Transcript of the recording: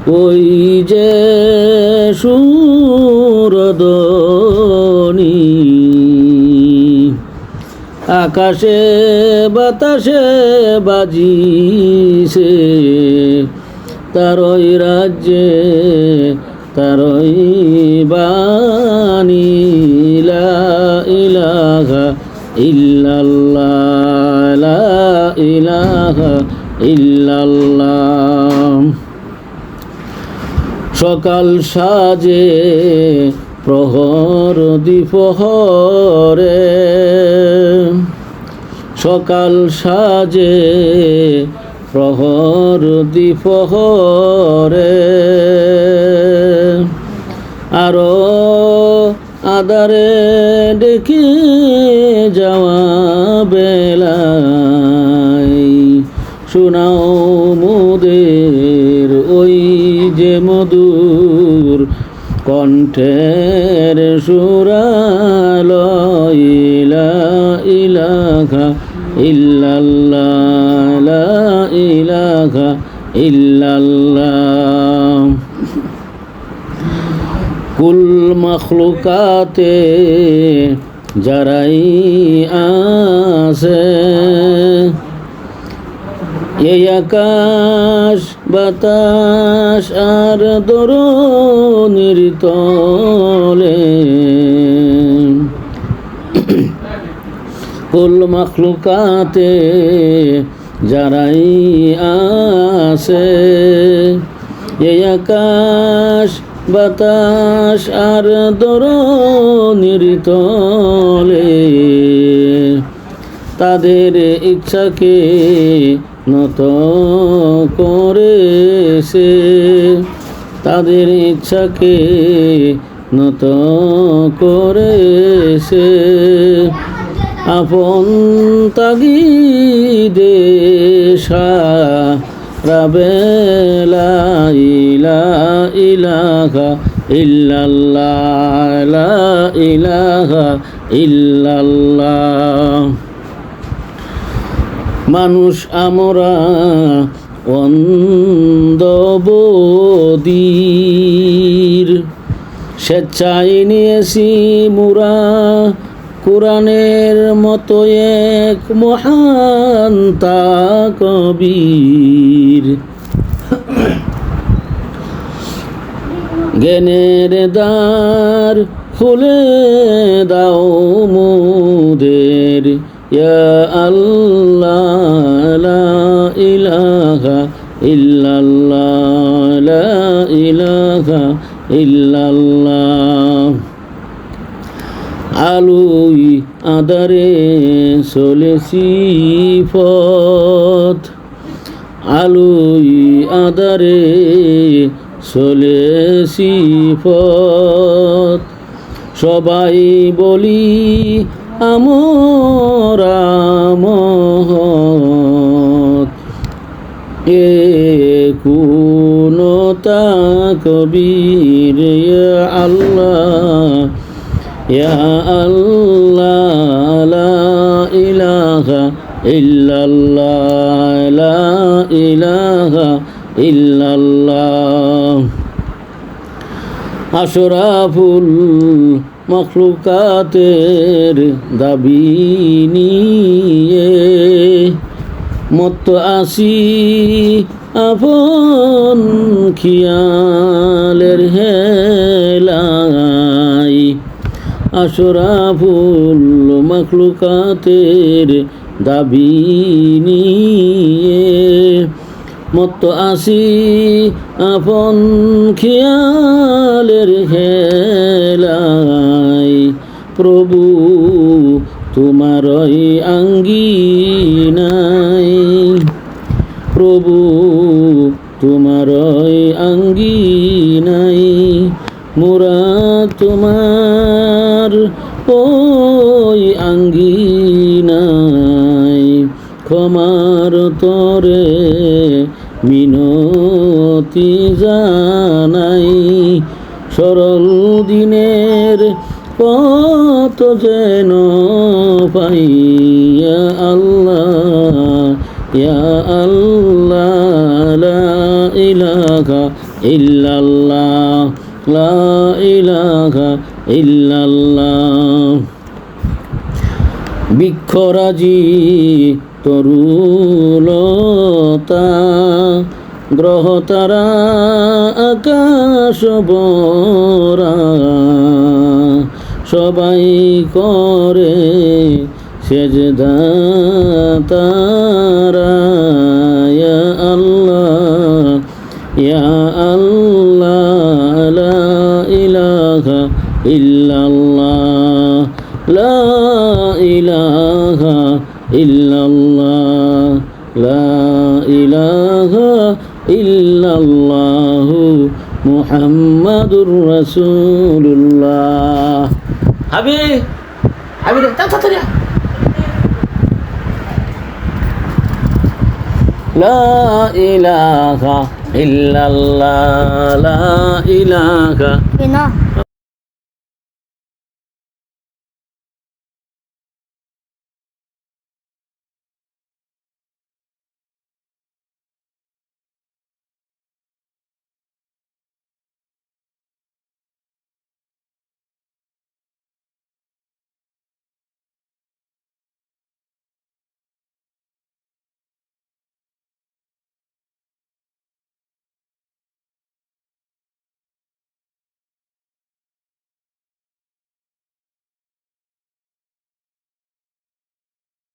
ওই যে সুরধ্বনি আকাশে বাতাসে বাজিছে, তারই রাজ্যে তারই বাণী, লা ইলাহা ইল্লাল্লাহ, লা ইলাহা ইল্লাল্লাহ। সকাল সাজে প্রহর দ্বিপ্রহরে, সকাল সাজে প্রহর দ্বিপ্রহরে, আরো আদারে ডেকে যাওয়া বেলায় শোনাও মোদের ওই যে মধুর কণ্ঠের সুরালয়, লা ইলাহা ইল্লাল্লাহ, লা ইলাহা ইল্লাল্লাহ। কুল মখলুকাতে যারাই আছে, এই আকাশ বাতাস আর দরুনির তলে, কুল মখলুকাতে যারাই আছে, এই আকাশ বাতাস আর দরুনির তলে, তাদের ইচ্ছাকে নত করেছে, তাদের ইচ্ছাকে নত করেছে, আপন তাগিদে সারা বেলা, লা ইলাহা ইল্লাল্লাহ, লা ইলাহা ইল্লাল্লাহ। মানুষ আমরা অন্ধবদির স্বেচ্ছায় নিয়েছি মুরা কুরআনের মতো এক মহান তাকবীর, জ্ঞানের দ্বার খুলে দাও মোদের, ইয়া আল্লাহ, লা ইলাহা ইল্লাল্লাহ, লা ইলাহা ইল্লাল্লাহ। আলোই আঁধারে চলেছি পথ, আলোই আঁধারে চলেছি পথ, সবাই বলি আমরা মহৎ, এ কোন তাকবীর, ইয়া আল্লাহ, ইয়া আল্লাহ, লা ইলাহা ইল্লাল্লাহ, লা ইলাহা ইল্লাল্লাহ। আশরাফুল মখলুকাতের দাবি নিয়ে মত্ত আসি আপন খিয়ালের হেলায়, আশরাফুল মখলুকাতের দাবি নিয়ে মত্ত আসি আপন খিয়ালের হেলায়, প্রভু তোমারই আঙ্গিনাই, প্রভু তোমারই আঙ্গিনাই, মোরা তোমার ওই আঙ্গিনাই, ক্ষমার তরে মিনতি জানাই, সরল দিনের পথ যেন পাই, ইয়া আল্লাহ, ইয়া আল্লাহ লা ইলাহা ইল্লাল্লাহ লা ইলাহা ইল্লাল্লাহ বৃক্ষরাজি তরুলতা গ্রহ তারা আকাশ বরা সবাই করে সেজদা তারা ইয়া আল্লাহ ইয়া আল্লাহ লা ইলাহা ইল্লাল্লাহ লা ইলাহা ইল্লাল্লাহ লা ইলাহা ইল্লাল্লাহ মুহাম্মাদুর রাসূলুল্লাহ হাবি হাবি রে তাড়াতাড়ি লা ইলাহা ইল্লাল্লাহ লা ইলাহা